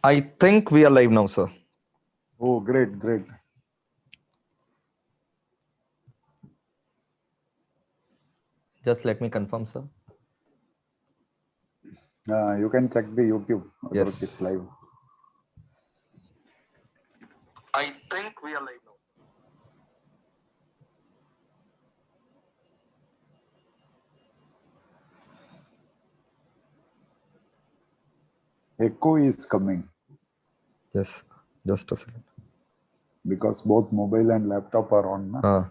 I think we are live now, sir. Oh, great, great. Just let me confirm, sir. You can check the YouTube. Yes. It's live. I think we are live now. Echo is coming. Yes, just a second. Because both mobile and laptop are on. Na?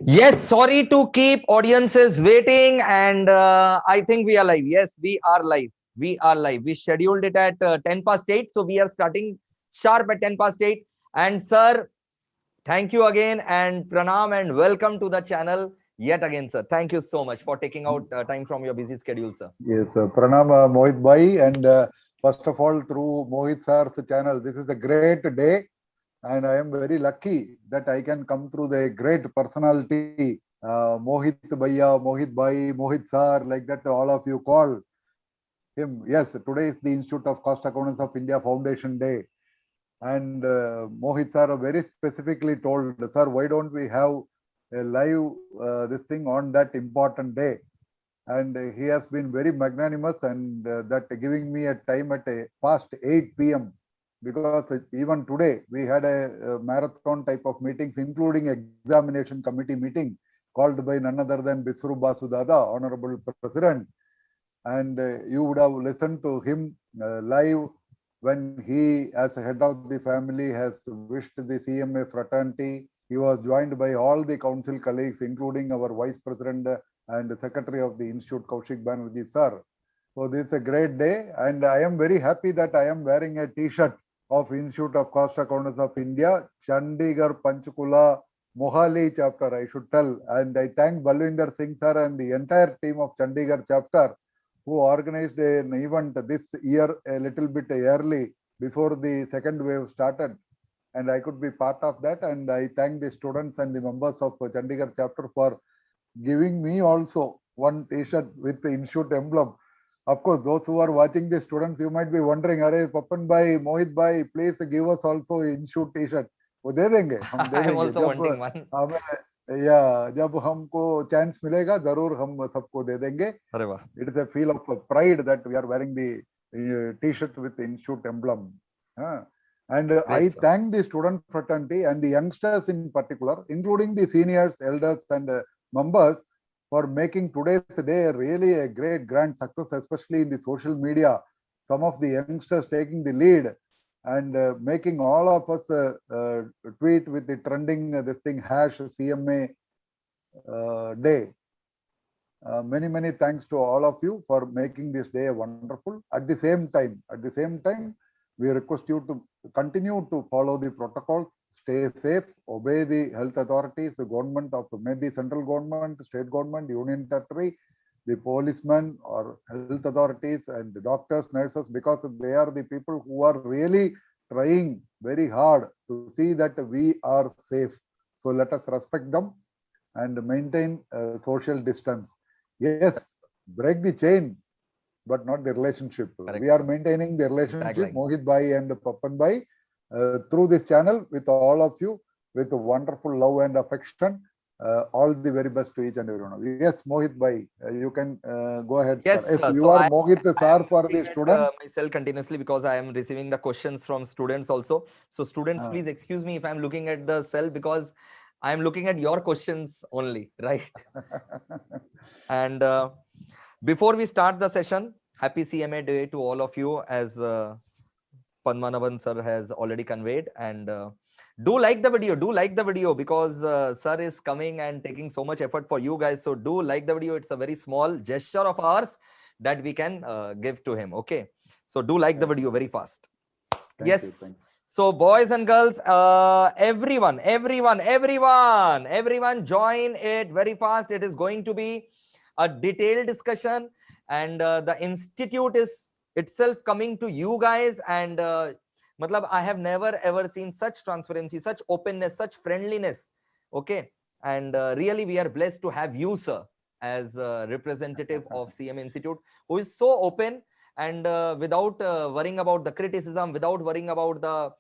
Yes, sorry to keep audiences waiting, and I think we are live. Yes, we are live. We are live. We scheduled it at 10 past 8, so we are starting sharp at 10 past 8. And sir, thank you again, and pranam and welcome to the channel yet again, sir. Thank you so much for taking out time from your busy schedule, sir. Yes, pranam Mohit Bhai, and first of all, through Mohit sir's channel, this is a great day, and I am very lucky that I can come through the great personality, Mohit Bhaiya, Mohit Bhai, Mohit sir, like that all of you call him. Yes, today is the Institute of Cost Accountants of India Foundation Day. And Mohit sir very specifically told, sir, why don't we have a live this thing on that important day? And he has been very magnanimous, and that giving me a time at past 8 p.m. because even today we had a marathon type of meetings, including examination committee meeting called by none other than Bisru Basu Dada, Honorable President. And you would have listened to him live when he, as head of the family, has wished the CMA fraternity. He was joined by all the council colleagues, including our Vice President and Secretary of the Institute, Kaushik Banerjee sir. So this is a great day, and I am very happy that I am wearing a T-shirt of Institute of Cost Accountants of India, Chandigarh, Panchkula, Mohali chapter, I should tell. And I thank Balwinder Singh sir and the entire team of Chandigarh chapter who organized an event this year a little bit early before the second wave started. And I could be part of that. And I thank the students and the members of Chandigarh chapter for giving me also one T-shirt with the institute emblem. Of course, those who are watching the students, you might be wondering, "Arey Papan bhai, Mohit bhai, please give us also institute T-shirt." वो दे देंगे, हम दे I am देंगे also जब wanting one. हमें या जब हमको chance मिलेगा जरूर हम सबको दे देंगे. अरे वाह. It is a feel of pride that we are wearing the T-shirt with the institute emblem. And I sir. thank the student fraternity and the youngsters in particular, including the seniors, elders, and members, for making today's day really a great grand success, especially in the social media. Some of the youngsters taking the lead and making all of us tweet with the trending this thing #CMA day. Many thanks to all of you for making this day wonderful. At the same time, we request you to continue to follow the protocols, stay safe, obey the health authorities, the government of maybe central government, state government, union territory, the policemen or health authorities and the doctors, nurses, because they are the people who are really trying very hard to see that we are safe. So let us respect them and maintain social distance. Yes, break the chain, but not the relationship. Correct, we are sir. maintaining the relationship, Tagline. Mohit Bhai and Papan Bhai, through this channel with all of you, with wonderful love and affection. All the very best to each and every one of you. Yes, Mohit Bhai, you can go ahead. Yes, Sir. sir. You So are Mohit sir for the student. myself continuously because I am receiving the questions from students also. So students, please excuse me if I'm looking at the cell because I'm looking at your questions only, right? And before we start the session, happy CMA day to all of you, as Padmanabhan sir has already conveyed. And do like the video because sir is coming and taking so much effort for you guys. So do like the video. It's a very small gesture of ours that we can give to him. Okay. So do like the video very fast. Thank Yes. you, thank you. So boys and girls, everyone join it very fast. It is going to be a detailed discussion, and the institute is itself coming to you guys. And matlab, I have never ever seen such transparency, such openness, such friendliness. Okay. And really we are blessed to have you, sir, as a representative of CM Institute, who is so open, and without worrying about the criticism, without worrying about the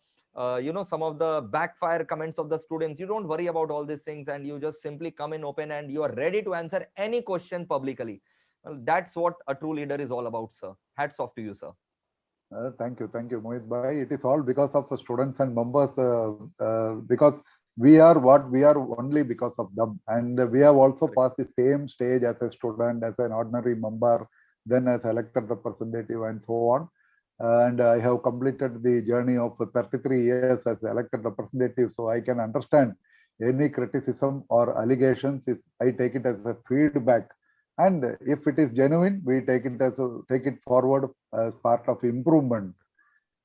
some of the backfire comments of the students. You don't worry about all these things, and you just simply come in open, and you are ready to answer any question publicly. Well, that's what a true leader is all about, sir. Hats off to you, sir. Thank you, Mohit bhai. It is all because of the students and members, because we are what we are only because of them, and we have also passed the same stage as a student, as an ordinary member, then as elected representative, and so on. And I have completed the journey of 33 years as elected representative, so I can understand any criticism or allegations. I take it as a feedback, and if it is genuine, we take it forward as part of improvement.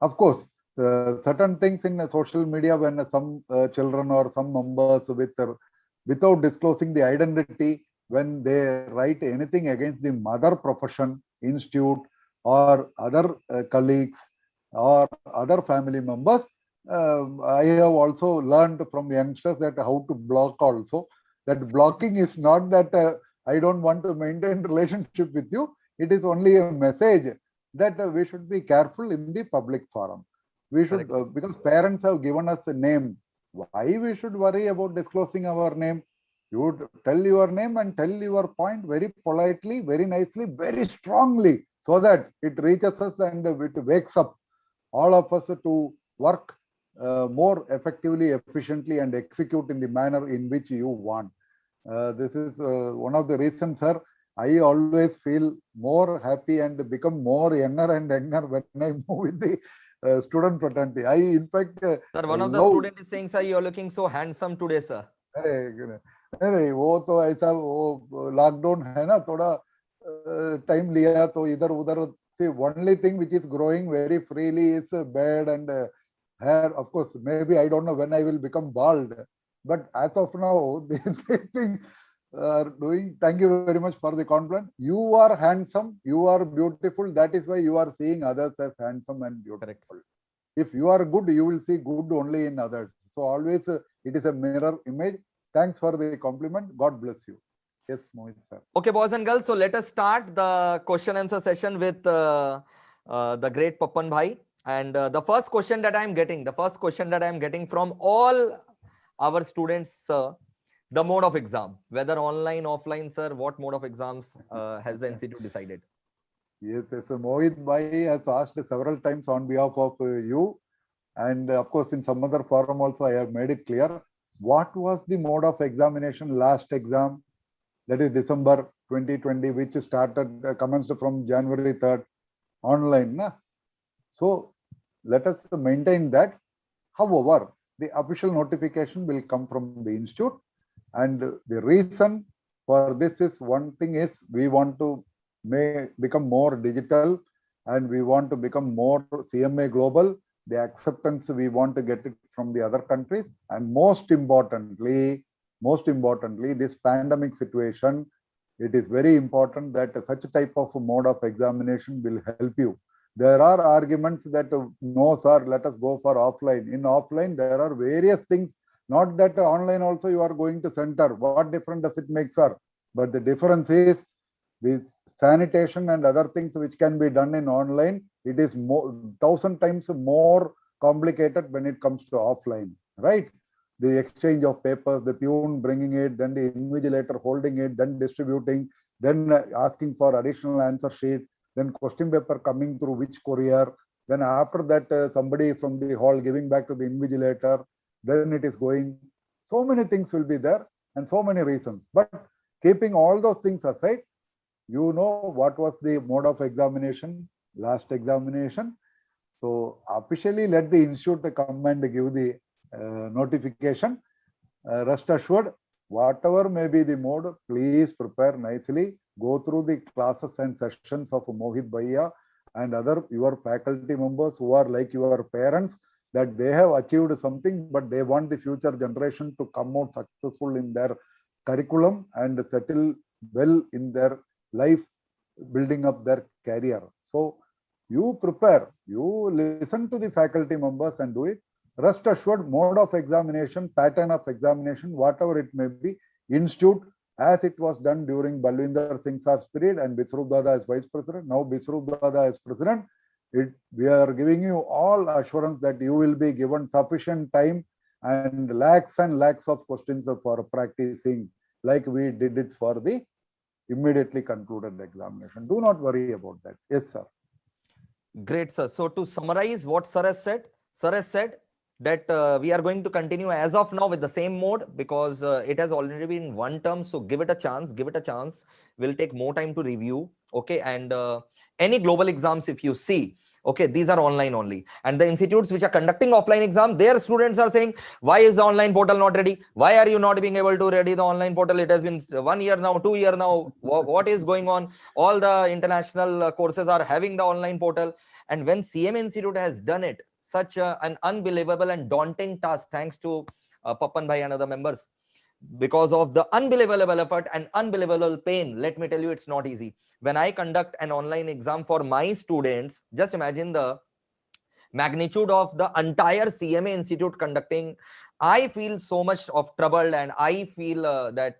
Of course, certain things in social media, when some children or some members without disclosing the identity, when they write anything against the mother profession, institute, or other colleagues or other family members, I have also learned from youngsters that how to block also. That blocking is not that I don't want to maintain relationship with you. It is only a message that we should be careful in the public forum. We should, because parents have given us a name. Why we should worry about disclosing our name? You would tell your name and tell your point very politely, very nicely, very strongly, so that it reaches us and it wakes up all of us to work more effectively, efficiently, and execute in the manner in which you want. This is one of the reasons, sir. I always feel more happy and become more younger and younger when I move with the student fraternity. I, in fact, sir, one of the students is saying, sir, you are looking so handsome today, sir. नहीं वो तो ऐसा वो lockdown है ना, थोड़ा time लिया तो इधर उधर से only thing which is growing very freely is beard and hair. Of course, maybe I don't know when I will become bald, but as of now, they think are doing. Thank you very much for the compliment. You are handsome, you are beautiful. That is why you are seeing others as handsome and beautiful. Correct. If you are good, you will see good only in others. So always it is a mirror image. Thanks for the compliment. God bless you. Yes, Mohit sir. Okay, boys and girls. So let us start the question answer session with the great Papan Bhai. And the first question that I am getting from all our students, sir, the mode of exam, whether online, offline, sir, what mode of exams has the institute decided? Yes, Mohit Bhai has asked several times on behalf of you. And of course, in some other forum also, I have made it clear. What was the mode of examination last exam? That is December 2020, which started, commenced from January 3rd, online. Na? So let us maintain that. However, the official notification will come from the institute. And the reason for this is, one thing is we want to become more digital, and we want to become more CMA global. The acceptance we want to get it from the other countries, and most importantly, this pandemic situation, it is very important that such type of mode of examination will help you. There are arguments that no sir, let us go for offline. In offline, there are various things. Not that online also you are going to center. What difference does it make, sir? But the difference is the sanitation and other things which can be done in online. It is 1,000 times more complicated when it comes to offline, right? The exchange of papers, the peon bringing it, then the invigilator holding it, then distributing, then asking for additional answer sheet, then question paper coming through which courier, then after that somebody from the hall giving back to the invigilator, then it is going. So many things will be there and so many reasons. But keeping all those things aside, you know what was the mode of examination, last examination. So officially let the institute come and give the notification. Rest assured, whatever may be the mode, please prepare nicely, go through the classes and sessions of Mohit Bhaiya, and other your faculty members who are like your parents, that they have achieved something, but they want the future generation to come out successful in their curriculum and settle well in their life, building up their career. So you prepare, you listen to the faculty members and do it. Rest assured, mode of examination, pattern of examination, whatever it may be, institute, as it was done during Balwinder Singh Sir's period and Biswarup Dada as vice president, now Biswarup Dada as president, we are giving you all assurance that you will be given sufficient time and lakhs of questions for practicing, like we did it for the immediately concluded examination. Do not worry about that. Yes, sir. Great, sir. So to summarize what sir has said that we are going to continue as of now with the same mode, because it has already been one term. So give it a chance. We'll take more time to review. Okay. And any global exams, if you see, okay, these are online only. And the institutes which are conducting offline exam, their students are saying, why is the online portal not ready? Why are you not being able to ready the online portal? It has been 1 year now, 2 years now. What is going on? All the international courses are having the online portal. And when CMA Institute has done it, such an unbelievable and daunting task, thanks to Papan Bhai and other members, because of the unbelievable effort and unbelievable pain, let me tell you, it's not easy. When I conduct an online exam for my students, just imagine the magnitude of the entire CMA Institute conducting. I feel so much of trouble, and I feel that,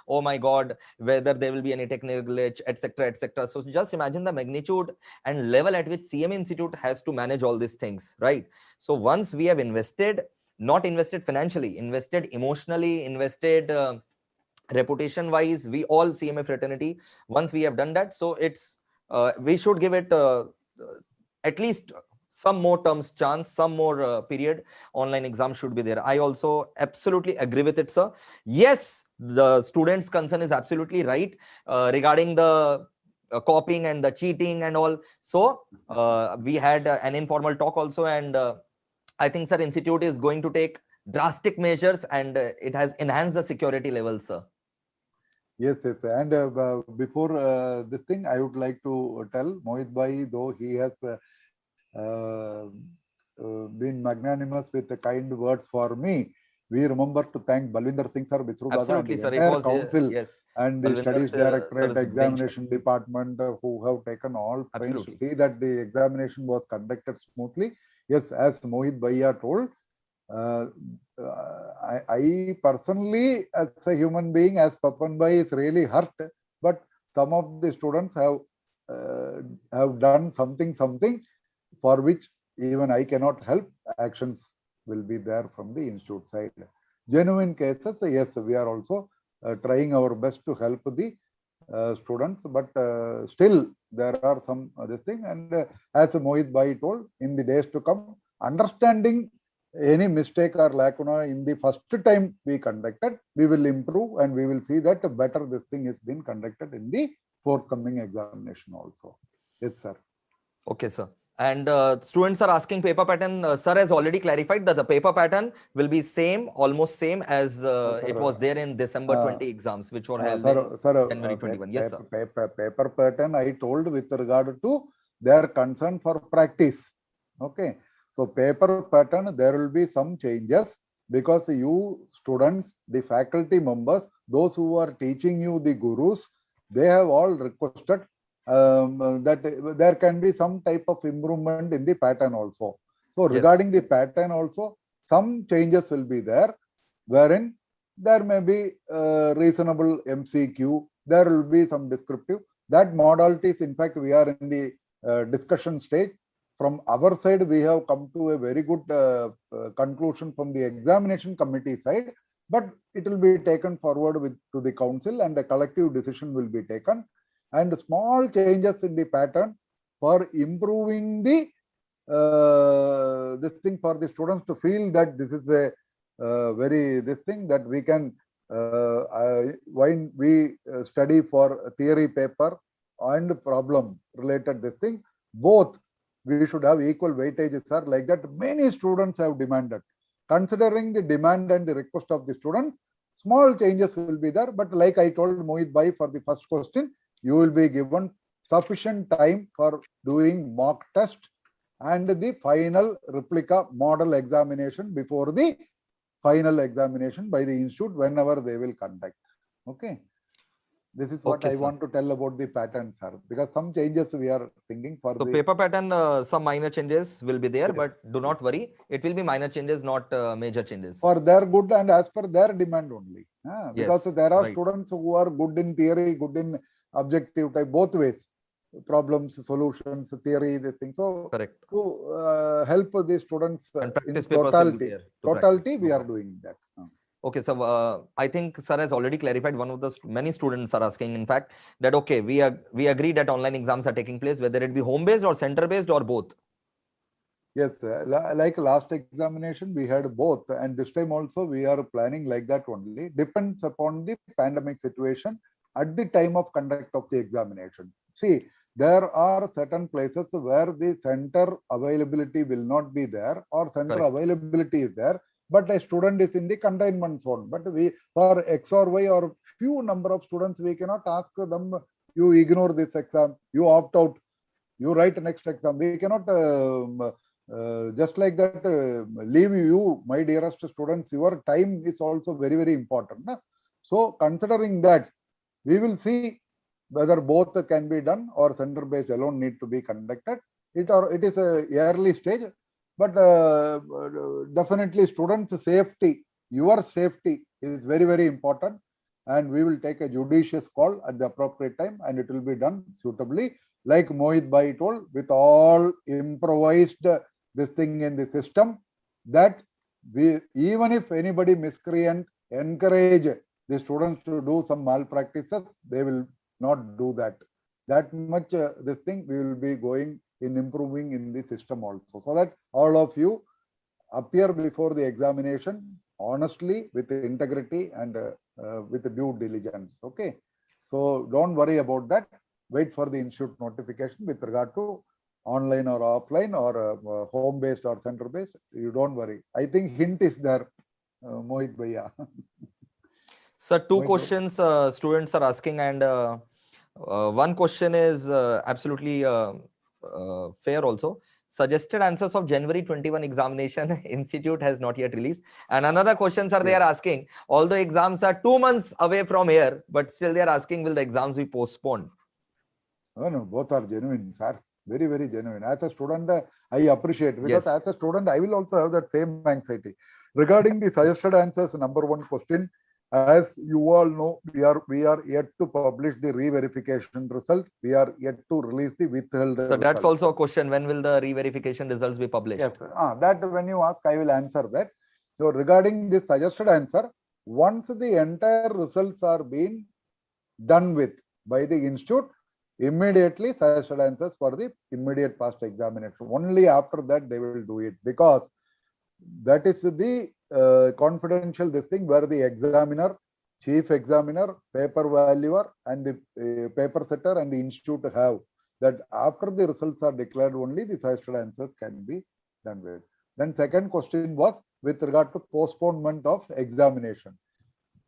oh my God, whether there will be any technical glitch, etc., etc. So just imagine the magnitude and level at which CMA Institute has to manage all these things, right? So once we have invested, not invested financially, invested emotionally, invested reputation wise, we all CMA fraternity, once we have done that, so it's we should give it at least some more terms chance, some more period. Online exam should be there. I also absolutely agree with it, sir. Yes, the students' concern is absolutely right regarding the copying and the cheating and all. So we had an informal talk also, and I think, sir, institute is going to take drastic measures, and it has enhanced the security levels, sir. Yes, yes. And before this thing, I would like to tell Mohit Bhai, though he has been magnanimous with the kind words for me, we remember to thank Balwinder Singh sir, Biswarup Dada, and the entire council, yes, and the Balwinder studies sir, directorate, examination department, who have taken all pains to see that the examination was conducted smoothly. Yes, as Mohit Bhaiya told, I personally, as a human being, as Papan Bhai, is really hurt, but some of the students have done something for which even I cannot help. Actions will be there from the institute side. Genuine cases, yes, we are also trying our best to help the students, but still there are some other thing. And as Mohit Bhai told, in the days to come, understanding any mistake or lacuna in the first time we conducted, we will improve, and we will see that better this thing is being conducted in the forthcoming examination also. Yes, sir. Okay, sir. And students are asking paper pattern. Sir has already clarified that the paper pattern will be same, almost same as it was there in December 20 exams, which were held in January 21. Yes, sir. Paper pattern I told with regard to their concern for practice. Okay. So paper pattern, there will be some changes, because you students, the faculty members, those who are teaching you, the gurus, they have all requested that there can be some type of improvement in the pattern also. So regarding the pattern also, some changes will be there, wherein there may be reasonable MCQ, there will be some descriptive. That modalities, in fact, we are in the discussion stage. From our side, we have come to a very good conclusion from the examination committee side, but it will be taken forward to the council, and a collective decision will be taken. And small changes in the pattern for improving the this thing, for the students to feel that this is a this thing that we can when we study for theory paper and problem related this thing, both we should have equal weightages, sir. Like that, many students have demanded. Considering the demand and the request of the students, small changes will be there. But like I told Mohit Bhai for the first question, you will be given sufficient time for doing mock test and the final replica model examination before the final examination by the institute whenever they will conduct. Okay. This is what Okay, I sir. want to tell about the pattern, sir, because some changes we are thinking for So the paper pattern, some minor changes will be there, Yes. but do not worry. It will be minor changes, not major changes. for their good and as per their demand only. Because Yes, there are right. students who are good in theory, good in objective type, both ways. Problems, solutions, theory, this thing. So Correct. to help the students And in practice papers will be there to practice. totality, we are doing that. Okay, so I think sir has already clarified. One of the many students are asking, in fact, that okay, we agree that online exams are taking place, whether it be home based or center based or both. Yes, like last examination, we had both, and this time also we are planning like that only. Depends upon the pandemic situation at the time of conduct of the examination. See, there are certain places where the center availability will not be there, or center Correct. availability is there, but a student is in the containment zone. But we, for X or Y or few number of students, we cannot ask them, you ignore this exam, you opt out, you write next exam. We cannot just like that leave you, my dearest students. Your time is also very, very important. So considering that, we will see whether both can be done or center based alone need to be conducted. It is a early stage, but definitely students' safety, your safety is very, very important, and we will take a judicious call at the appropriate time, and it will be done suitably, like Mohit Bhai told, with all improvised this thing in the system, that we, even if anybody miscreant encourage the students to do some malpractices, they will not do that. That much this thing we will be going in improving in the system also, so that all of you appear before the examination honestly, with integrity, and with due diligence. Okay, so don't worry about that. Wait for the institute notification with regard to online or offline or home based or center based. You don't worry. I think hint is there, Mohit Bhaiya. Sir, two questions students are asking, and one question is absolutely fair also. Suggested answers of January 21 examination institute has not yet released. And another question, sir, they are asking, although exams are 2 months away from here, but still they are asking, will the exams be postponed? No, both are genuine, sir. Very, very genuine. As a student, I appreciate, because as a student, I will also have that same anxiety. Regarding the suggested answers, number one question, as you all know, we are yet to publish the re-verification result. We are yet to release the withheld So that's also a question. When will the re-verification results be published? Yes, that when you ask, I will answer that. So regarding this suggested answer, once the entire results are being done with by the institute, immediately suggested answers for the immediate past examination. Only after that they will do it, because that is the confidential this thing where the examiner, chief examiner, paper valuer, and the paper setter and the institute have that. After the results are declared, only the suggested answers can be done with. Then second question was with regard to postponement of examination.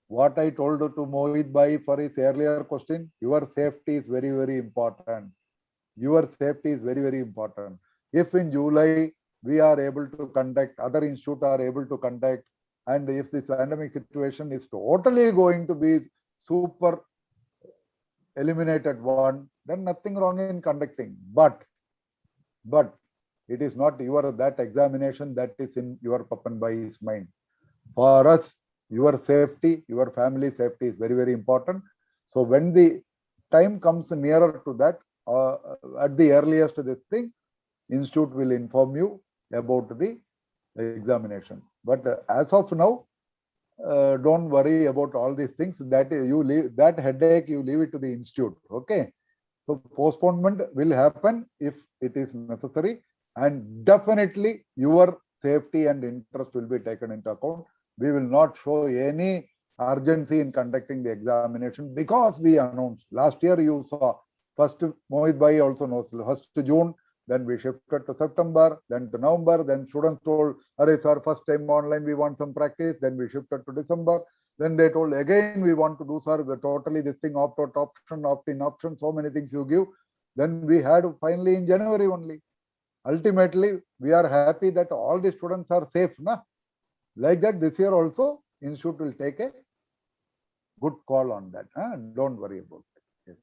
What I told to Mohit Bhai for his earlier question, your safety is very, very important. Your safety is very, very important. If in July we are able to conduct, other institutes are able to conduct, and if this pandemic situation is totally going to be super eliminated one, then nothing wrong in conducting. But it is not your that examination that is in your Papan Bhai's mind. For us, your safety, your family safety is very, very important. So when the time comes nearer to that, at the earliest this thing, institute will inform you about the examination. But as of now, don't worry about all these things. That you leave, that headache, you leave it to the institute. Okay. So postponement will happen if it is necessary, and definitely your safety and interest will be taken into account. We will not show any urgency in conducting the examination, because we announced last year, you saw, first Mohit Bhai also knows, first June, then we shifted to September, then to November, then students told, it's our first time online, we want some practice, then we shifted to December, then they told again, we want to do, sir, totally this thing, opt-out option, opt-in option, so many things you give. Then we had finally in January only. Ultimately, we are happy that all the students are safe. Na? Like that, this year also, institute will take a good call on that. Don't worry about it. Yes.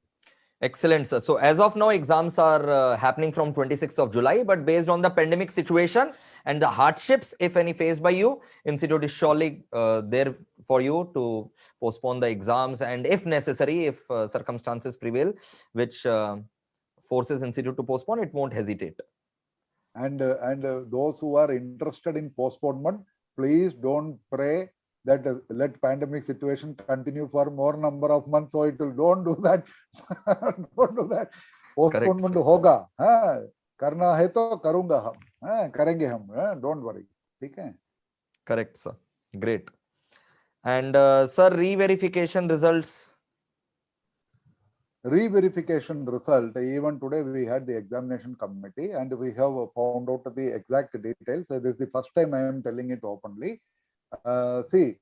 Excellent, sir. So as of now, exams are happening from 26th of July, but based on the pandemic situation and the hardships, if any, faced by you, institute is surely there for you to postpone the exams, and if necessary, if circumstances prevail, which forces institute to postpone, it won't hesitate. And those who are interested in postponement, please don't pray that let pandemic situation continue for more number of months, so it will, don't do that. Don't do that. Postponement hoga, karna hai to karunga hum, karenge hum, don't worry. Okay? Correct, sir. Great. And sir, re-verification results. Re-verification result, even today we had the examination committee and we have found out the exact details. This is the first time I am telling it openly. See,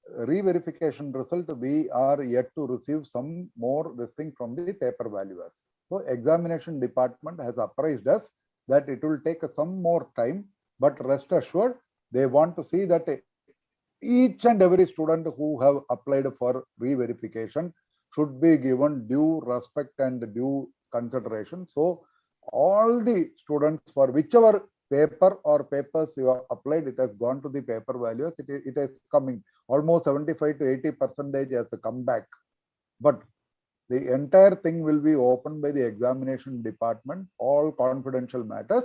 re-verification result, we are yet to receive some more this thing from the paper valuers. So examination department has apprised us that it will take some more time, but rest assured, they want to see that each and every student who have applied for re-verification should be given due respect and due consideration. So all the students, for whichever paper or papers you have applied, it has gone to the paper values. It is coming almost 75 to 80% as a comeback. But the entire thing will be opened by the examination department, all confidential matters.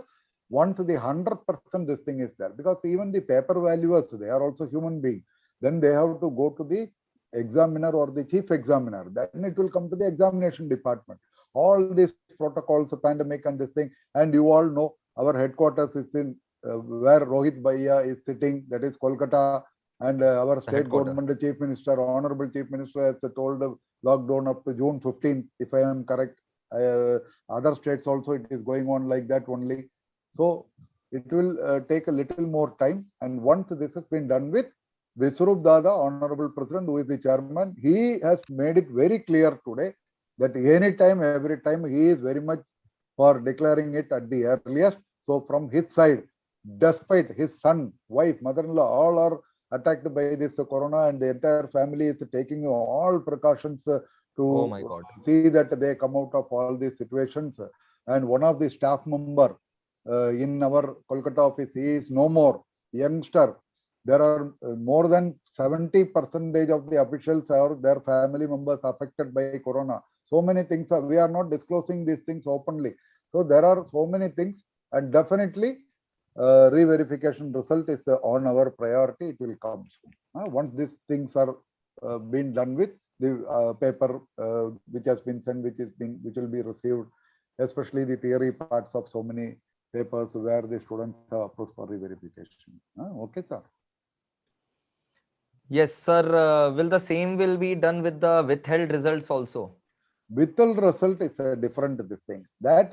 Once the 100% this thing is there, because even the paper valuers, they are also human beings. Then they have to go to the examiner or the chief examiner. Then it will come to the examination department. All these protocols, pandemic and this thing, and you all know our headquarters is in where Rohit Bhaiya is sitting, that is Kolkata, and our state government chief minister, honorable chief minister, has told lockdown up to June 15th, if I am correct. Other states also it is going on like that only. So it will take a little more time, and once this has been done with, Viswarup Dada, Honorable President, who is the chairman, he has made it very clear today that anytime, every time, he is very much for declaring it at the earliest. So from his side, despite his son, wife, mother-in-law, all are attacked by this corona, and the entire family is taking all precautions to see that they come out of all these situations. And one of the staff member in our Kolkata office, he is no more, youngster. There are more than 70% of the officials or their family members affected by corona. So many things are, we are not disclosing these things openly. So there are so many things, and definitely re-verification result is on our priority. It will come soon. Once these things are being done with, the paper which has been sent, which will be received, especially the theory parts of so many papers where the students have approached for re-verification. Okay, sir. Yes, sir. Will the same will be done with the withheld results also? Withheld result is a different this thing. That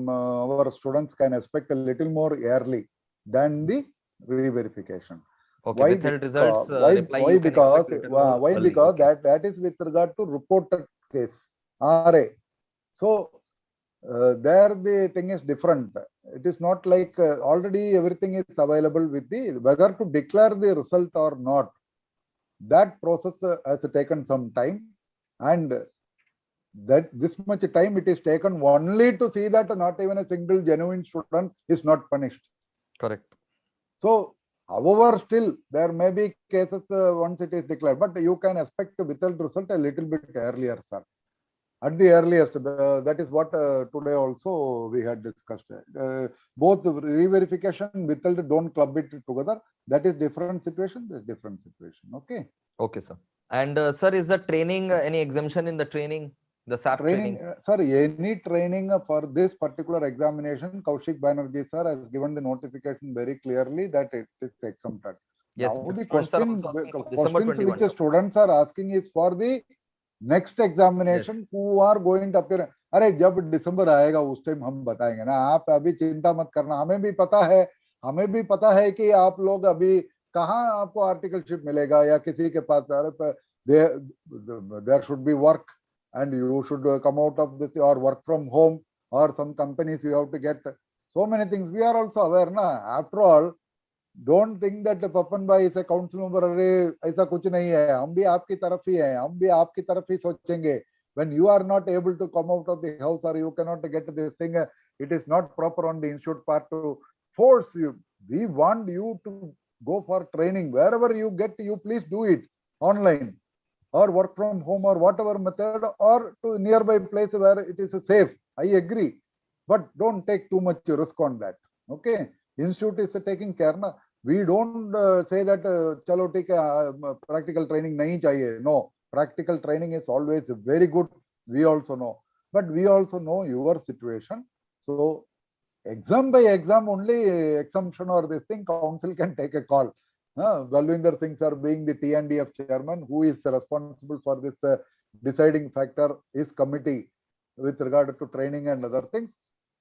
our students can expect a little more early than the re-verification. Okay, why? Withheld results. Why? Because that is with regard to reported case, RA. So there the thing is different. It is not like already everything is available with the, whether to declare the result or not. That process has taken some time, and that this much time it is taken only to see that not even a single genuine student is not punished. Correct. So, however, still there may be cases once it is declared, but you can expect the withheld result a little bit earlier, sir. At the earliest, that is what today also we had discussed. Both re-verification and withheld, don't club it together. That is different situation. That's different situation. Okay. Okay, sir. And sir, is the training any exemption in the training? The SAP training? Sorry, any training for this particular examination, Kaushik Banerjee sir has given the notification very clearly that it is exempted. Yes, now the questions which students are asking is for the next examination, who are going to appear. अरे जब दिसंबर आएगा उस time हम बताएंगे ना, आप अभी चिंता मत करना. हमें भी पता है कि आप लोग अभी कहाँ आपको आर्टिकलशिप मिलेगा या किसी के पास. There should be work, and you should come out of this or work from home. or some companies you have to get so many things. We are also aware na. After all, don't think that Papan bhai is a council member. अरे ऐसा कुछ नहीं है, हम भी आपकी तरफ ही हैं, हम भी आपकी तरफ ही सोचेंगे. When you are not able to come out of the house or you cannot get this thing, it is not proper on the institute part to force you. We want you to go for training. Wherever you get, you please do it online or work from home or whatever method, or to nearby place where it is safe. I agree, but don't take too much risk on that. Okay, institute is taking care na. We don't say that chalo theek hai, practical training nahi chahiye. No, practical training is always very good. We also know, but we also know your situation. So exam by exam only exemption or this thing, council can take a call. Balwinder Singh sir being the TNDF chairman, who is responsible for this deciding factor, is committee with regard to training and other things.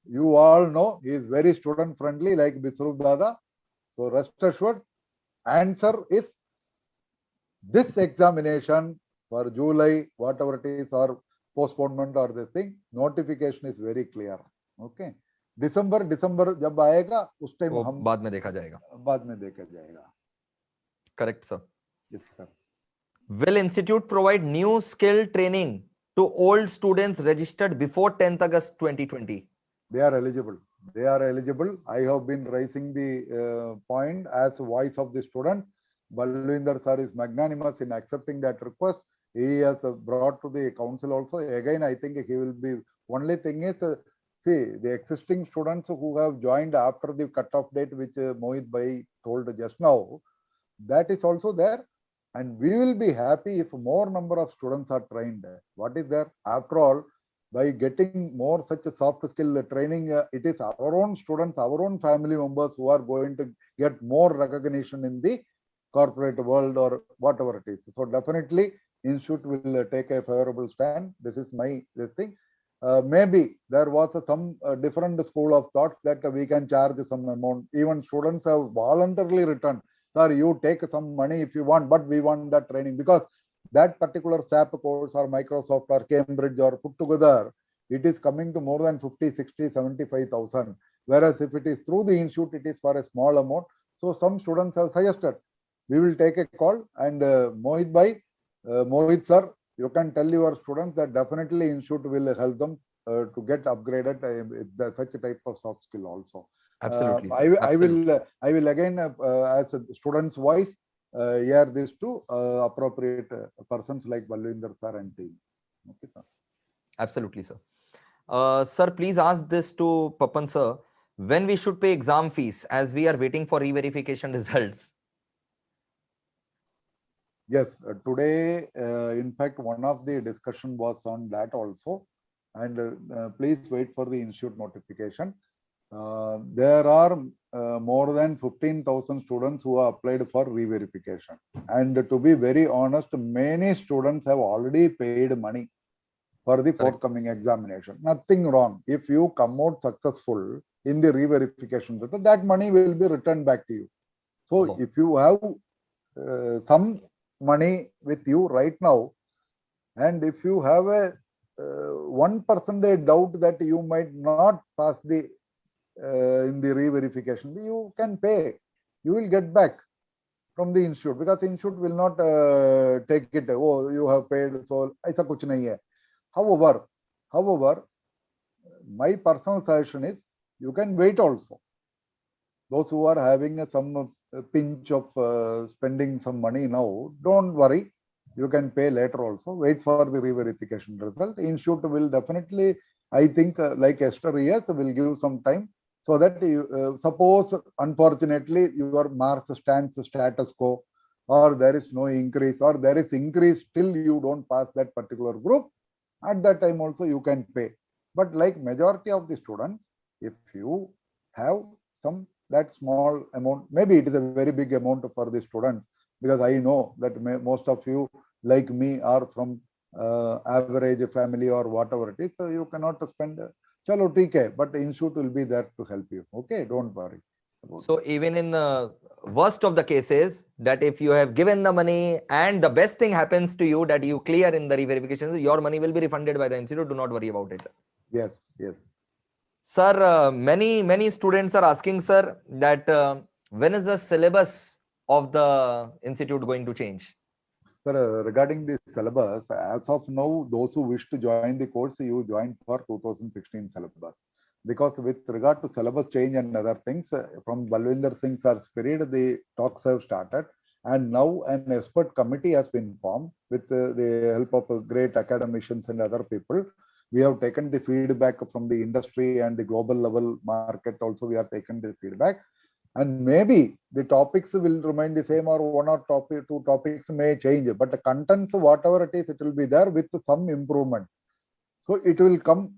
You all know he is very student friendly like Bisrup Dada. So rest assured, answer is this examination for July, whatever it is, or postponement or this thing, notification is very clear. Okay. December जब आएगा उस time हम बाद में देखा जाएगा. Correct, sir. Yes, sir. Will institute provide new skill training to old students registered before 10th August 2020? They are eligible. They are eligible. I have been raising the point as voice of the students. Balwinder sir is magnanimous in accepting that request. He has brought to the council also. Again, I think he will be. Only thing is, see, the existing students who have joined after the cut-off date, which Mohit Bhai told just now, that is also there. And we will be happy if more number of students are trained. What is there? After all, by getting more such a soft skill training, it is our own students, our own family members who are going to get more recognition in the corporate world or whatever it is. So definitely, institute will take a favorable stand. This is my thing. Maybe there was some different school of thoughts that we can charge some amount. Even students have voluntarily written, sir, you take some money if you want, but we want that training, because that particular SAP course or Microsoft or Cambridge or put together, it is coming to more than 50, 60, 75,000. Whereas if it is through the institute, it is for a small amount. So some students have suggested, we will take a call, and Mohit Bhai, Mohit sir, you can tell your students that definitely institute will help them to get upgraded with such a type of soft skill also. Absolutely. I will again, as a student's voice, hear this to appropriate persons like Balwinder sir and team. Okay, sir. Absolutely, sir. Sir, please ask this to Papan sir. When we should pay exam fees, as we are waiting for re-verification results? Yes, today, in fact, one of the discussion was on that also, and please wait for the institute notification. There are more than 15,000 students who have applied for re-verification, and to be very honest, many students have already paid money for the forthcoming examination. Nothing wrong. If you come out successful in the re-verification, that money will be returned back to you. So if you have some money with you right now, and if you have a 1% doubt that you might not pass the in the re-verification, you can pay. You will get back from the institute, because the institute will not take it. Oh, you have paid, so aisa kuch nahi hai. However, my personal suggestion is you can wait also. Those who are having some pinch of spending some money now, don't worry. You can pay later also. Wait for the re-verification result. Institute will definitely, I think, like Esther years, will give some time, so that you, suppose unfortunately your marks stands status quo, or there is no increase, or there is increase till you don't pass that particular group, at that time also you can pay. But like majority of the students, if you have some that small amount, maybe it is a very big amount for the students, because I know that most of you like me are from average family or whatever it is, so you cannot spend. Chalo, theek hai, but institute will be there to help you. Okay, don't worry. So even in the worst of the cases, that if you have given the money and the best thing happens to you, that you clear in the re-verification, your money will be refunded by the institute. Do not worry about it. Yes, yes. Sir, many students are asking, sir, that when is the syllabus of the institute going to change? Sir, regarding the syllabus, as of now, those who wish to join the course, you join for 2016 syllabus. Because with regard to syllabus change and other things, from Balwinder Singh sir's period, the talks have started. And now an expert committee has been formed with the help of great academicians and other people. We have taken the feedback from the industry and the global level market also. We have taken the feedback. And maybe the topics will remain the same, or one or two topics may change, but the contents, whatever it is, it will be there with some improvement. So it will come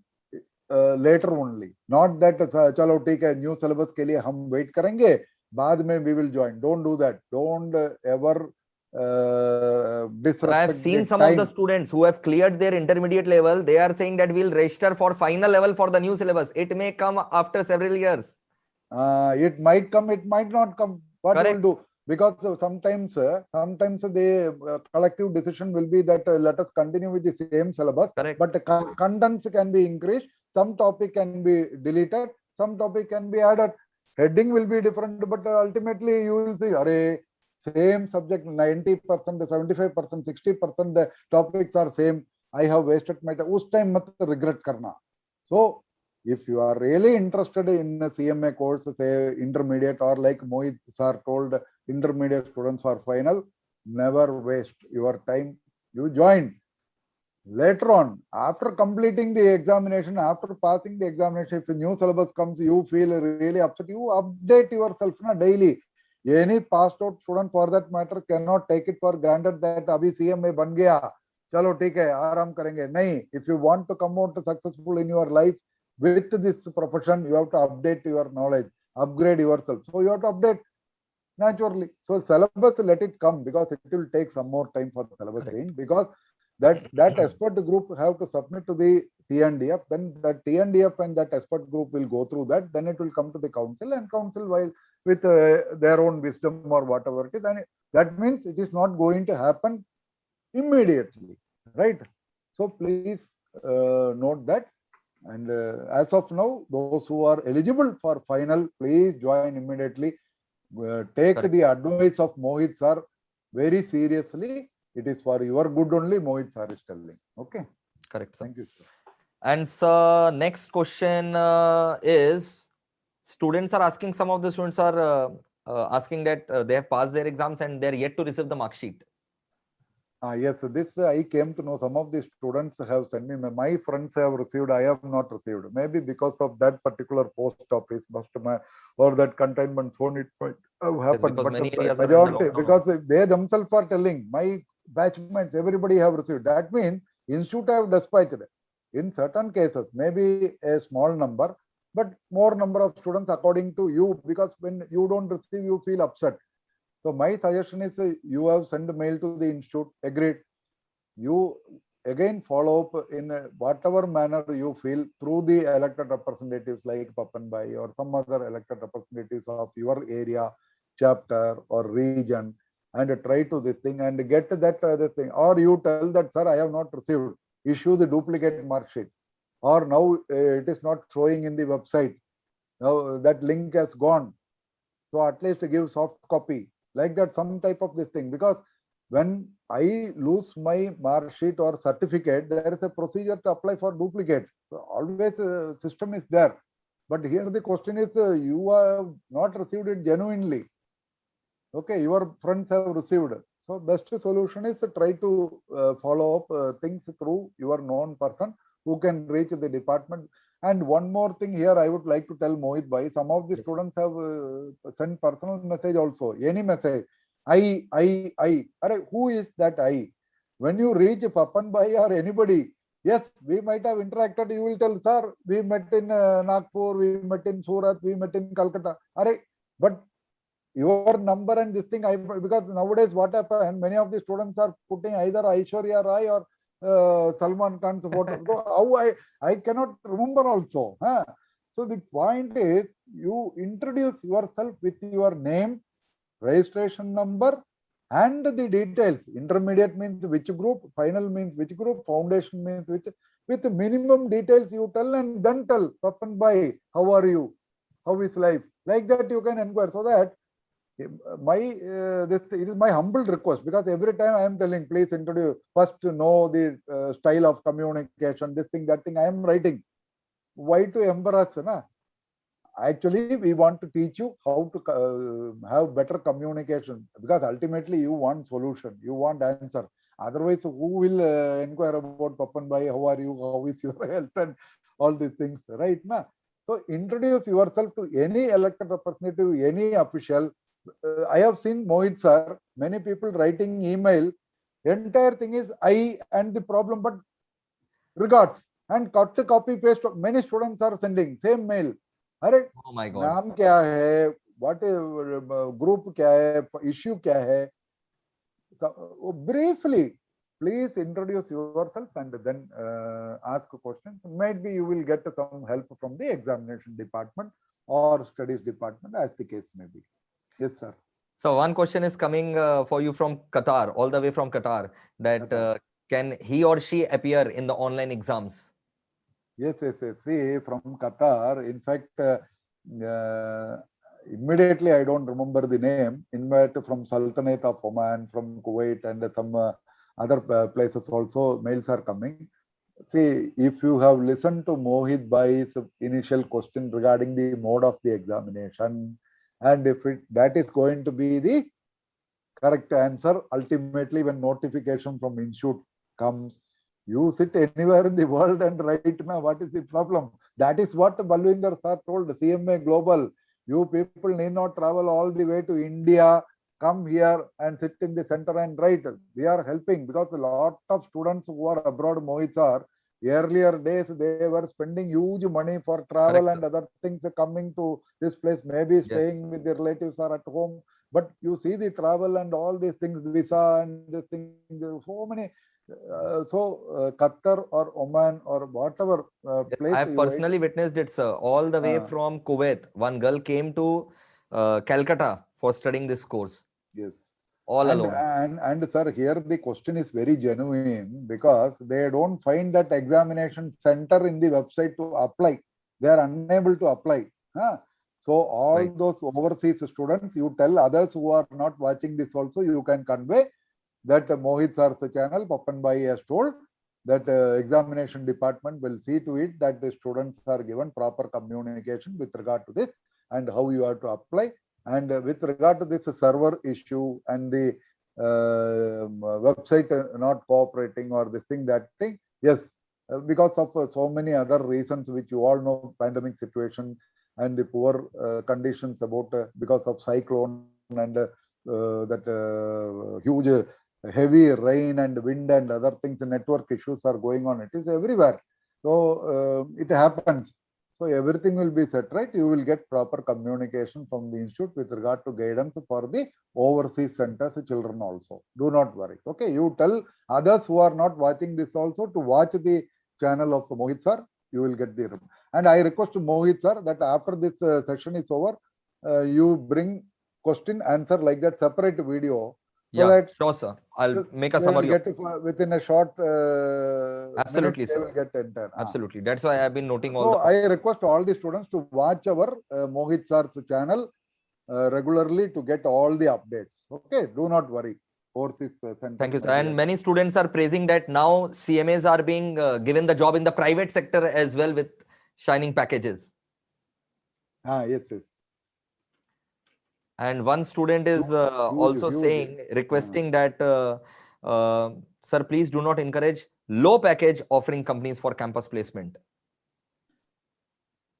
later only. Not that chalo theek hai, new syllabus ke liye hum wait karenge, baad mein we will join. Don't do that. Don't ever disrespect. Sir, I have seen some of the students who have cleared their intermediate level. They are saying that we'll register for final level for the new syllabus. It may come after several years. It might come, it might not come. What you will do? Because sometimes the collective decision will be that let us continue with the same syllabus. Correct. But the contents can be increased. Some topic can be deleted. Some topic can be added. Heading will be different, but ultimately you will see, same subject, 90%, 75%, 60%, the topics are same. I have wasted my time. Us time mat regret karna. So if you are really interested in a CMA course, say intermediate, or like Mohit sir told, intermediate students for final, never waste your time. You join. Later on, after completing the examination, after passing the examination, if a new syllabus comes, you feel really upset, you update yourself daily. Any passed out student for that matter cannot take it for granted that abhi CMA ban gaya, chalo theek hai, aaram karenge. Nahi, if you want to come out successful in your life with this profession, you have to update your knowledge, upgrade yourself. So you have to update naturally. So syllabus, let it come, because it will take some more time for the syllabus change, because that expert group have to submit to the TNDF, then the TNDF and that expert group will go through that, then it will come to the council, and council will with their own wisdom or whatever it is, and that means it is not going to happen immediately, right? So please note that. And as of now, those who are eligible for final, please join immediately. Take Correct. the advice of Mohit sir very seriously. It is for your good only, Mohit sir is telling. Okay. Correct, sir. Thank you, sir. And sir, next question is, students are asking, some of the students are asking that they have passed their exams and they're yet to receive the mark sheet. Yes, this I came to know. Some of the students have sent me. My friends have received. I have not received. Maybe because of that particular post office, or that containment zone, it might have happened. Because but many areas are majority, under lockdown. because they themselves are telling, my batchmates, everybody have received. That means institute have dispatched. In certain cases, maybe a small number, but more number of students according to you. Because when you don't receive, you feel upset. So my suggestion is, you have sent a mail to the institute, agreed. You again follow up in whatever manner you feel through the elected representatives like Papan Bhai or some other elected representatives of your area, chapter or region, and try to this thing and get that this thing. Or you tell that, sir, I have not received, issue the duplicate mark sheet. Or now it is not showing in the website. Now that link has gone. So at least give soft copy, like that, some type of this thing. Because when I lose my mark sheet or certificate, there is a procedure to apply for duplicate. So always system is there. But here the question is, you have not received it genuinely. Okay, your friends have received. So best solution is to try to follow up things through your known person who can reach the department. And one more thing here, I would like to tell Mohit Bhai, some of the students have sent personal message also, any message. I. Who is that I? When you reach Papan Bhai or anybody, yes, we might have interacted, you will tell, sir, we met in Nagpur, we met in Surat, we met in Calcutta. But your number and this thing, because nowadays what happened, many of the students are putting either Aishwarya Rai or Salman Khan's photo. So how I cannot remember also. Huh? So the point is, you introduce yourself with your name, registration number, and the details. Intermediate means which group, final means which group, foundation means which. with minimum details you tell, and then tell, Papan bhai, how are you? How is life? Like that you can inquire, so that this it is my humble request, because every time I am telling, please introduce, first to know the style of communication, this thing, that thing, I am writing. Why to embarrass, na? Actually, we want to teach you how to have better communication, because ultimately you want solution, you want answer. Otherwise, who will inquire about Papan bhai, how are you, how is your health, and all these things, right? Na? So introduce yourself to any elected representative, any official. I have seen Mohit sir, many people writing email, entire thing is I and the problem, but regards, and cut to copy paste. Many students are sending same mail. अरे Oh my God. नाम क्या है, what group क्या है, issue क्या है. So, briefly, please introduce yourself and then ask questions. Maybe you will get some help from the examination department or studies department, as the case may be. Yes, sir. So one question is coming for you from Qatar, all the way from Qatar, that can he or she appear in the online exams? Yes. See, from Qatar, in fact, immediately I don't remember the name. In fact, from Sultanate of Oman, from Kuwait, and some other places also, mails are coming. See, if you have listened to Mohit Bhai's initial question regarding the mode of the examination, and if that is going to be the correct answer, ultimately when notification from institute comes, you sit anywhere in the world and write, now what is the problem? That is what Balwinder sir told CMA Global. You people need not travel all the way to India. Come here and sit in the center and write. We are helping, because a lot of students who are abroad, Mohit sir, earlier days they were spending huge money for travel. Correct, and other things, coming to this place, maybe staying with their relatives or at home. But you see the travel and all these things, visa and this thing, so many. Qatar or Oman or whatever place. I have personally witnessed it, sir. All the way from Kuwait, one girl came to Calcutta for studying this course. Yes. All alone. And sir, here the question is very genuine, because they don't find that examination center in the website to apply. They are unable to apply. So all those overseas students, you tell others who are not watching this also, you can convey that Mohit sir's channel, Papan bhai has told that examination department will see to it that the students are given proper communication with regard to this and how you have to apply. And with regard to this server issue and the website not cooperating or this thing, that thing, yes, because of so many other reasons which you all know, pandemic situation and the poor conditions about because of cyclone and that huge heavy rain and wind and other things, network issues are going on. It is everywhere. So it happens. So everything will be set right. You will get proper communication from the institute with regard to guidance for the overseas centers children also. Do not worry. Okay, you tell others who are not watching this also to watch the channel of Mohit sir. You will get the. And I request Mohit sir that after this session is over, you bring question answer like that separate video. So that sure, sir. I'll make a summary. Get it within a short absolutely, minute, sir. They will get entire. Absolutely. That's why I have been noting all. So I request all the students to watch our Mohit sir's channel regularly to get all the updates. Okay, do not worry. Thank you, sir. And many students are praising that now CMAs are being given the job in the private sector as well with shining packages. Yes. And one student is also saying, requesting that, sir, please do not encourage low package offering companies for campus placement.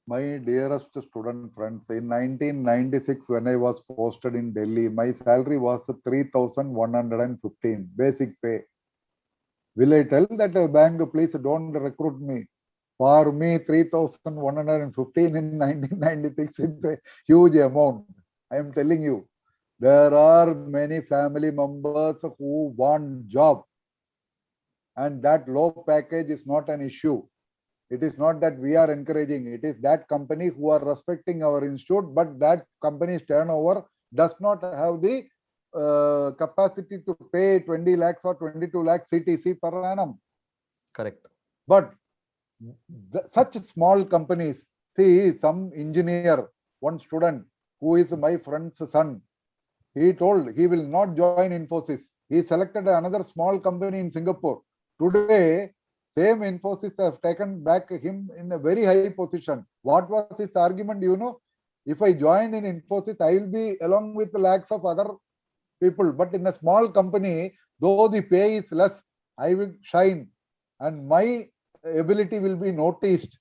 My dearest student friends, in 1996, when I was posted in Delhi, my salary was 3,115 basic pay. Will I tell that bank, please don't recruit me? For me, 3,115 in 1996 is a huge amount. I am telling you, there are many family members who want job, and that low package is not an issue. It is not that we are encouraging. It is that company who are respecting our institute, but that company's turnover does not have the capacity to pay 20 lakhs or 22 lakhs CTC per annum. Correct. But such small companies. See, some engineer, one student who is my friend's son, he told he will not join Infosys. He selected another small company in Singapore. Today, same Infosys have taken back him in a very high position. What was his argument? You know, if I join in Infosys, I will be along with lakhs of other people. But in a small company, though the pay is less, I will shine and my ability will be noticed.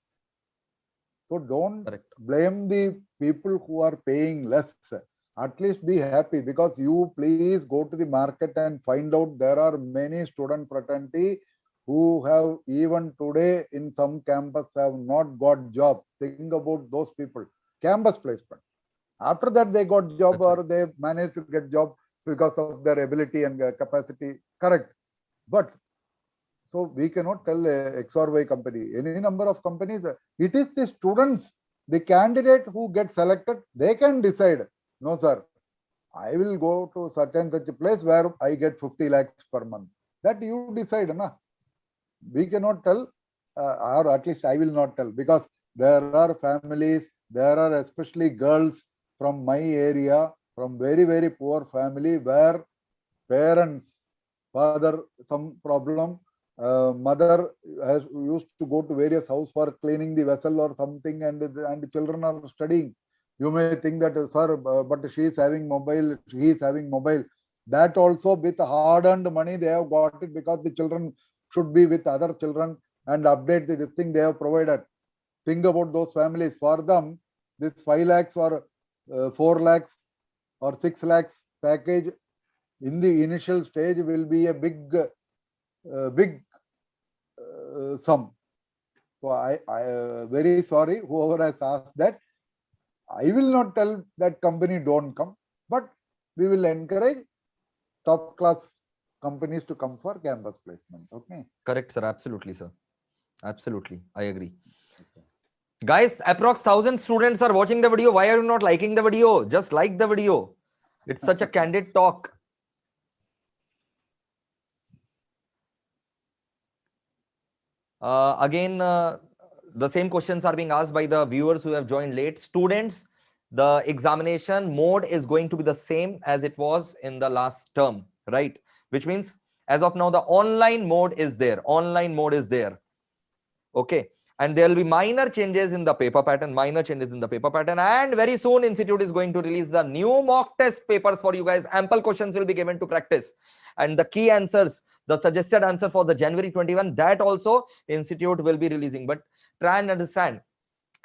So don't blame the people who are paying less. At least be happy, because you please go to the market and find out there are many student fraternity who have even today in some campus have not got job. Think about those people. Campus placement. After that they got job or they managed to get job because of their ability and capacity. Correct. But so we cannot tell X or Y company, any number of companies. It is the students, the candidate who get selected, they can decide. No, sir, I will go to certain such a place where I get 50 lakhs per month. That you decide, na? We cannot tell, or at least I will not tell, because there are families, there are especially girls from my area, from very, very poor family, where parents, father, some problem, mother has used to go to various house for cleaning the vessel or something, and children are studying. You may think that, sir, but she is having mobile, he is having mobile. That also with hard-earned money they have got it, because the children should be with other children and update this thing they have provided. Think about those families. For them, this 5 lakhs or 4 lakhs or 6 lakhs package in the initial stage will be a big sum. So I very sorry whoever has asked that. I will not tell that company don't come, but we will encourage top class companies to come for campus placement. Okay. Correct, sir. Absolutely, sir. Absolutely. I agree. Okay. Guys, approx 1,000 students are watching the video. Why are you not liking the video? Just like the video. It's such a candid talk. Again, the same questions are being asked by the viewers who have joined late. Students, the examination mode is going to be the same as it was in the last term, right? Which means as of now, the online mode is there. Online mode is there. Okay. And there will be minor changes in the paper pattern, and very soon Institute is going to release the new mock test papers for you guys. Ample questions will be given to practice. And the key answers, the suggested answer for the January 21, that also Institute will be releasing. But try and understand,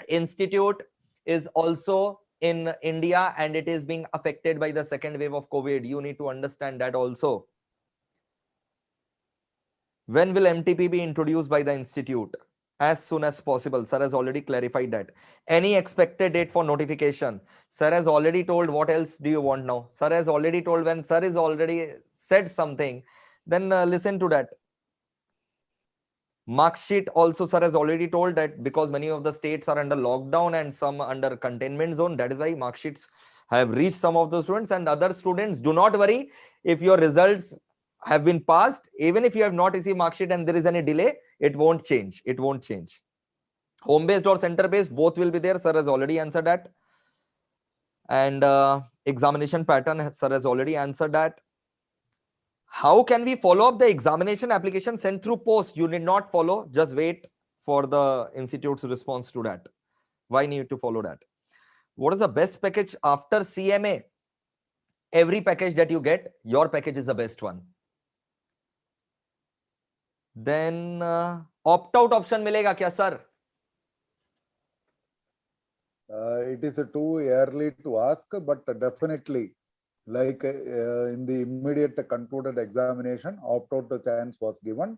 Institute is also in India and it is being affected by the second wave of COVID. You need to understand that also. When will MTP be introduced by the Institute? As soon as possible. Sir has already clarified that. Any expected date for notification? Sir has already told. What else do you want now? Sir has already told. When sir is already said something, then listen to that. Mark sheet also sir has already told that because many of the states are under lockdown and some under containment zone. That is why mark sheets have reached some of the students, and other students, do not worry. If your results have been passed, even if you have not received mark sheet and there is any delay, it won't change. It won't change. Home based or center based, both will be there. Sir has already answered that. And examination pattern, sir has already answered that. How can we follow up the examination application sent through post? You need not follow. Just wait for the Institute's response to that. Why need to follow that? What is the best package after CMA? Every package that you get, your package is the best one. Then opt-out option milega kya, sir? It is too early to ask, but definitely, like in the immediate concluded examination, opt-out chance was given,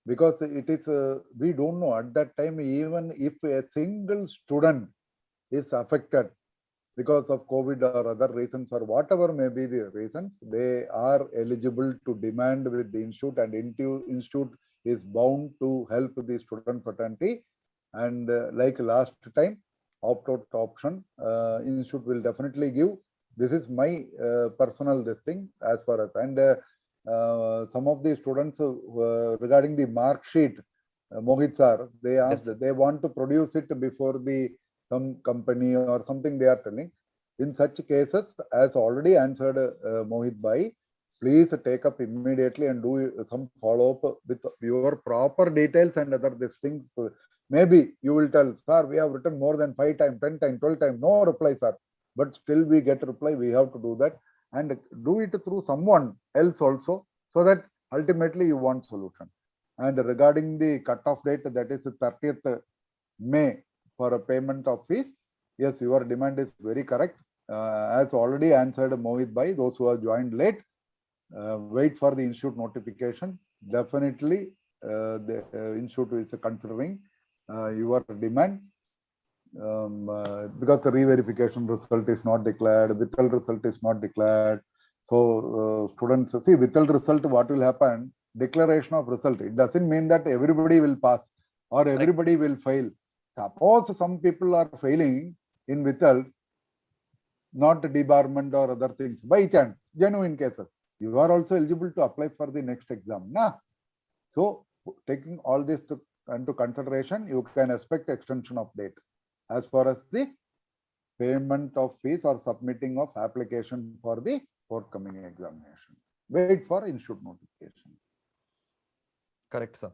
because it is, we don't know at that time, even if a single student is affected because of COVID or other reasons or whatever may be the reasons, they are eligible to demand with the institute, and institute is bound to help the student fraternity. And like last time, opt-out option, institute will definitely give. This is my personal this thing as far as, and some of the students regarding the mark sheet, Mohit sir, they asked, Yes. they want to produce it before the some company or something they are telling. In such cases, as already answered Mohit Bhai, please take up immediately and do some follow-up with your proper details and other this thing. Maybe you will tell, sir, we have written more than 5 times, 10 times, 12 times, no reply, sir. But still we get reply, we have to do that and do it through someone else also, so that ultimately you want solution. And regarding the cutoff date, that is 30th May for a payment of fees, yes, your demand is very correct. As already answered Mohit Bhai, those who have joined late, wait for the institute notification. Definitely, the institute is considering your demand, because the re-verification result is not declared, withheld result is not declared. So students, see, withheld result, what will happen? Declaration of result. It doesn't mean that everybody will pass or everybody will fail. Suppose some people are failing in withheld, not debarment or other things, by chance, genuine cases, you are also eligible to apply for the next exam. Nah? So taking all this into consideration, you can expect extension of date as far as the payment of fees or submitting of application for the forthcoming examination. Wait for institute notification. Correct, sir.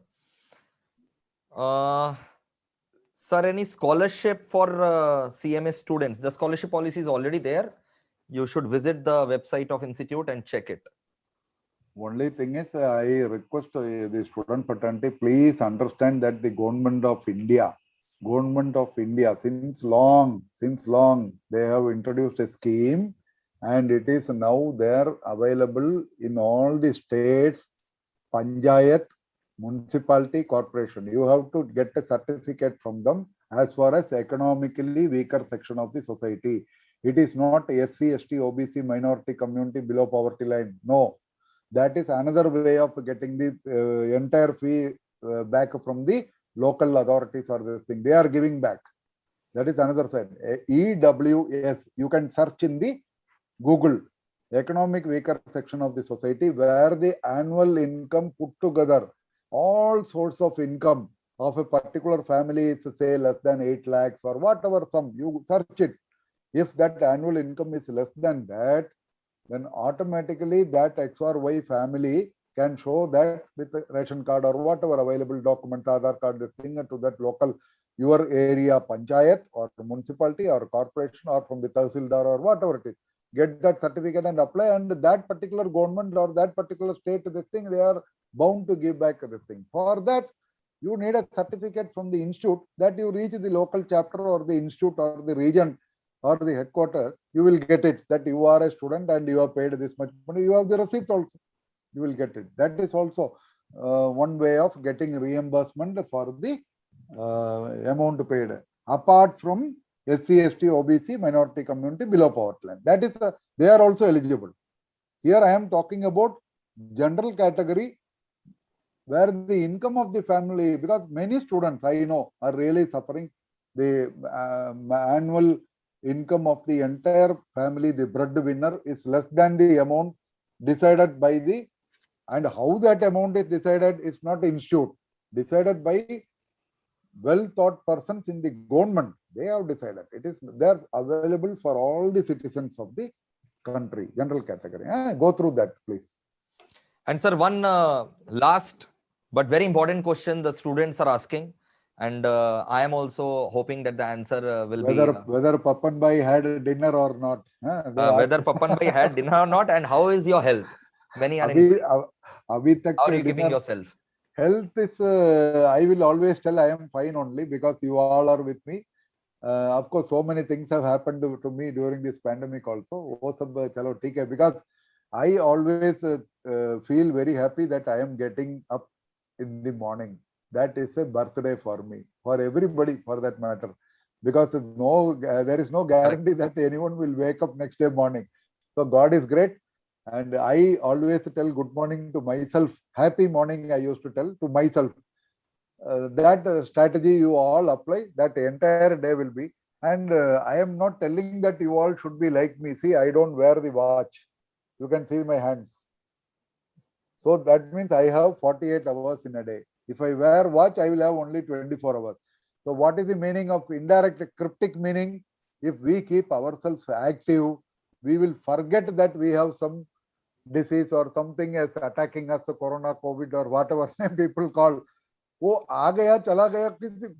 Sir, any scholarship for CMA students? The scholarship policy is already there. You should visit the website of institute and check it. Only thing is, I request the student fraternity, please understand that the government of India, since long, they have introduced a scheme, and it is now there available in all the states, panchayat, municipality, corporation. You have to get a certificate from them as far as economically weaker section of the society. It is not SC, ST, OBC, minority community below poverty line. No. That is another way of getting the entire fee back from the local authorities or this thing. They are giving back. That is another side. EWS, you can search in the Google, economic weaker section of the society, where the annual income put together, all sorts of income of a particular family is, say, less than 8 lakhs or whatever sum, you search it. If that annual income is less than that, then automatically that X or Y family can show that with a ration card or whatever available document, Aadhaar card, this thing, to that local, your area panchayat or municipality or corporation or from the tahsildar or whatever it is. Get that certificate and apply, and that particular government or that particular state, this thing, they are bound to give back this thing. For that, you need a certificate from the institute that you reach the local chapter or the institute or the region or the headquarters, you will get it that you are a student and you have paid this much money. You have the receipt also. You will get it. That is also one way of getting reimbursement for the amount paid, apart from SC, ST, OBC, minority community below poverty line. That is, they are also eligible. Here I am talking about general category, where the income of the family, because many students I know are really suffering. The annual income of the entire family, the breadwinner, is less than the amount decided by the, and how that amount is decided is not institute, decided by well thought persons in the government. They have decided. It is there available for all the citizens of the country, general category. Go through that, please. And sir, one last but very important question the students are asking, and I am also hoping that the answer will whether Papan Bhai had dinner or not. Whether Papan Bhai had dinner or not, and how is your health? Many are how are you keeping yourself? Health is, I will always tell I am fine only because you all are with me. Of course, so many things have happened to me during this pandemic also. Because I always feel very happy that I am getting up in the morning. That is a birthday for me, for everybody, for that matter. Because there is no guarantee that anyone will wake up next day morning. So God is great. And I always tell good morning to myself. Happy morning, I used to tell to myself. That strategy you all apply, that entire day will be. And I am not telling that you all should be like me. See, I don't wear the watch. You can see my hands. So that means I have 48 hours in a day. If I wear watch, I will have only 24 hours. So what is the meaning of indirect cryptic meaning? If we keep ourselves active, we will forget that we have some disease or something as attacking us, corona, COVID or whatever name people call. वो आ गया चला गया,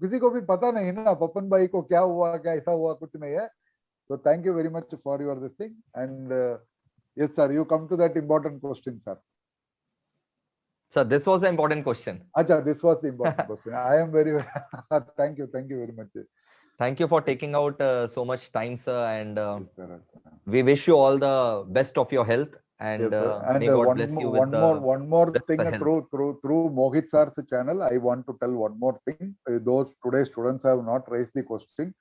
किसी को भी पता नहीं ना पपन भाई को क्या हुआ, क्या ऐसा हुआ, कुछ नहीं है. So thank you very much for your this thing. And yes, sir, you come to that important question, sir. Sir, this was the important question. Acha, this was the important question. I am very thank you very much. Thank you for taking out so much time, sir, and Yes, sir. we wish you all the best of your health, and, Yes, sir. And may God bless you with one more best thing health. through Mohit sir's channel. I want to tell one more thing. Those today students have not raised the question.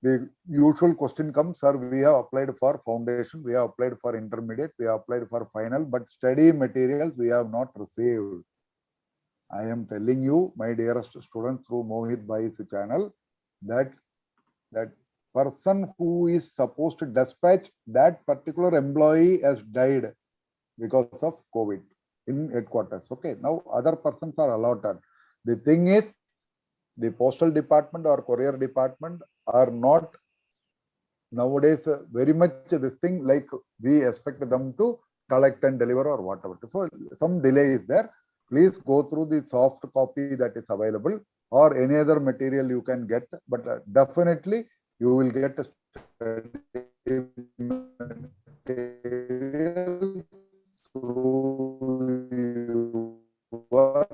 The usual question comes, sir, we have applied for foundation, we have applied for intermediate, we have applied for final, but study materials we have not received. I am telling you, my dearest students, through Mohit Bhai's channel, that person who is supposed to dispatch that particular employee has died because of COVID in headquarters. Okay, now other persons are allotted. The thing is, the postal department or courier department are not nowadays very much this thing like we expect them to collect and deliver or whatever. So some delay is there. Please go through the soft copy that is available or any other material you can get, but definitely you will get a material through your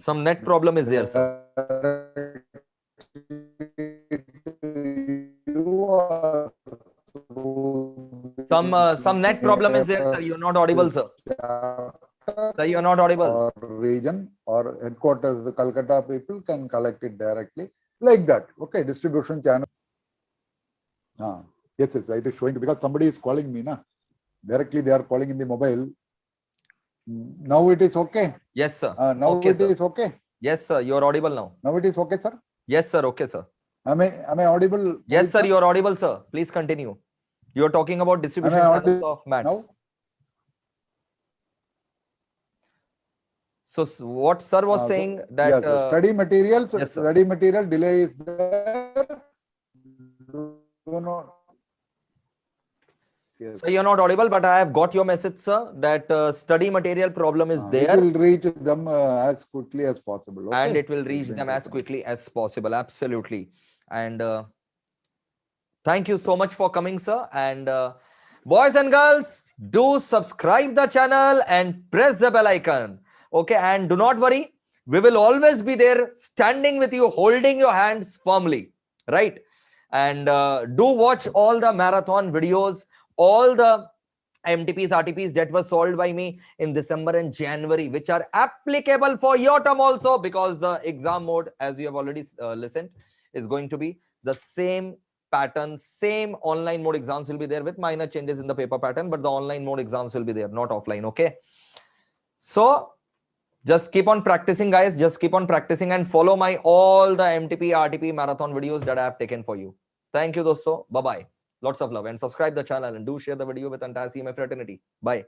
Some net problem is there, sir. Some net problem is there, sir. You're not audible, sir. Sir, you're not audible. Or region or headquarters, the Calcutta people can collect it directly like that. Okay, distribution channel. Yes, it is showing because somebody is calling me, na. Directly they are calling in the mobile. Now it is okay. Yes, sir. Now Okay, it sir. is okay. Yes, sir. You're audible now. Now it is okay, sir. Yes, sir. Okay, sir. Am I audible? Yes, sir. You're audible, sir. Please continue. You're talking about distribution channels of mats. Now? So what sir was saying that yes, study materials, yes, study material delay is there. Do not. Yes. So you're not audible, but I have got your message, sir, that study material problem is there. It will reach them as quickly as possible. Okay? And it will reach them as quickly as possible. Absolutely. And thank you so much for coming, sir. And boys and girls, do subscribe the channel and press the bell icon. Okay. And do not worry. We will always be there standing with you, holding your hands firmly. Right. And do watch all the marathon videos, all the MTPs, RTPs that were solved by me in December and January, which are applicable for your term also, because the exam mode, as you have already listened, is going to be the same pattern, same online mode exams will be there with minor changes in the paper pattern, but the online mode exams will be there, not offline. Okay. So just keep on practicing, guys. Just keep on practicing and follow my all the MTP, RTP marathon videos that I have taken for you. Thank you, dosto. Bye-bye. Lots of love and subscribe the channel and do share the video with entire CMA fraternity. Bye.